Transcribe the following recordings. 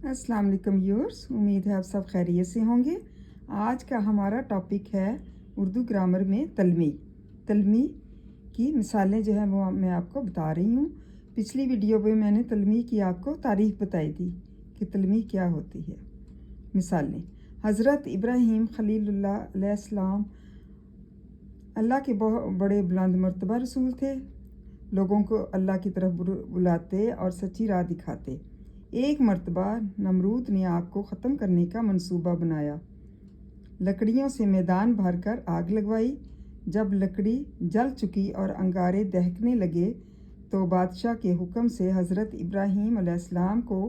अस्सलाम वालेकुम व्यूअर्स, उम्मीद है आप सब खैरियत से होंगे। आज का हमारा टॉपिक है उर्दू ग्रामर में तलमी की मिसालें जो है वो मैं आपको बता रही हूँ। पिछली वीडियो में मैंने तलमी की आपको तारीफ बताई थी कि तलमी क्या होती है। मिसालें: हज़रत इब्राहीम खलीलुल्लाह अलैहिस्सलाम अल्लाह के बहुत बड़े बुलंद मर्तबा रसूल थे। लोगों को अल्लाह की तरफ बुलाते और सच्ची राह दिखाते। एक मर्तबा नमरूद ने आग को ख़त्म करने का मंसूबा बनाया। लकड़ियों से मैदान भरकर आग लगवाई। जब लकड़ी जल चुकी और अंगारे दहकने लगे तो बादशाह के हुक्म से हज़रत इब्राहीम अलैहिस्सलाम को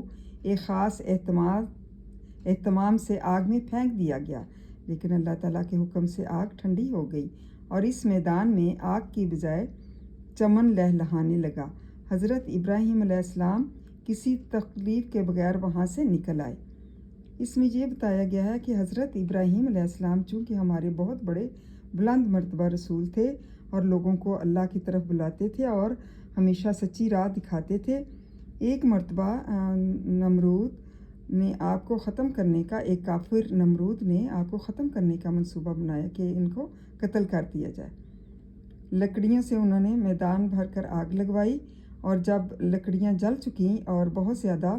एक ख़ास एहतमाम से आग में फेंक दिया गया। लेकिन अल्लाह ताला के हुक्म से आग ठंडी हो गई और इस मैदान में आग की बजाय चमन लहलहाने लगा। हज़रत इब्राहीम अलैहिस्सलाम किसी तकलीफ़ के बगैर वहाँ से निकल आए। इसमें यह बताया गया है कि हज़रत इब्राहीम अलैहिस्सलाम चूँकि हमारे बहुत बड़े बुलंद मर्तबा रसूल थे और लोगों को अल्लाह की तरफ बुलाते थे और हमेशा सच्ची राह दिखाते थे। एक मर्तबा नमरूद ने आग को ख़त्म करने का काफिर नमरूद ने आग को ख़त्म करने का मंसूबा बनाया कि इनको कत्ल कर दिया जाए। लकड़ियों से उन्होंने मैदान भर कर आग लगवाई और जब लकड़ियां जल चुकी और बहुत ज़्यादा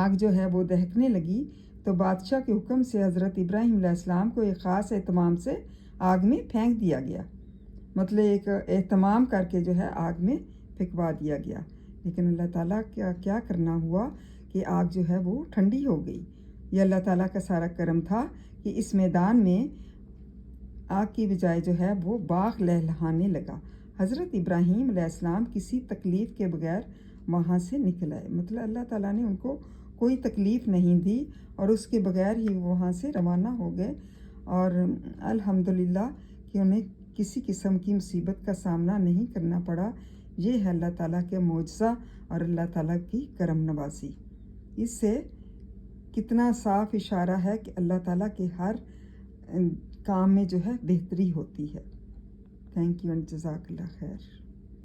आग जो है वो दहकने लगी तो बादशाह के हुक्म से हज़रत इब्राहीम अलैहिस्सलाम को एक ख़ास एहतमाम से आग में फेंक दिया गया। मतलब एक एहतमाम करके जो है आग में फेंकवा दिया गया। लेकिन अल्लाह ताला क्या करना हुआ कि आग जो है वो ठंडी हो गई। यह अल्लाह ताला का सारा करम था कि इस मैदान में आग की बजाय जो है वो बाग लहलहाने लगा। हज़रत इब्राहीम अलैहिस्सलाम किसी तकलीफ़ के बगैर वहाँ से निकल आए। मतलब अल्लाह ताला ने उनको कोई तकलीफ़ नहीं दी और उसके बगैर ही वहाँ से रवाना हो गए और अल्हम्दुलिल्लाह कि उन्हें किसी किस्म की मुसीबत का सामना नहीं करना पड़ा। ये है अल्लाह ताला के मौजज़ा और अल्लाह ताला की करम नवाज़ी। इससे कितना साफ इशारा है कि अल्लाह ताला के हर काम में जो है बेहतरी होती है। थैंक यू एंड जज़ाकल्लाह खैर।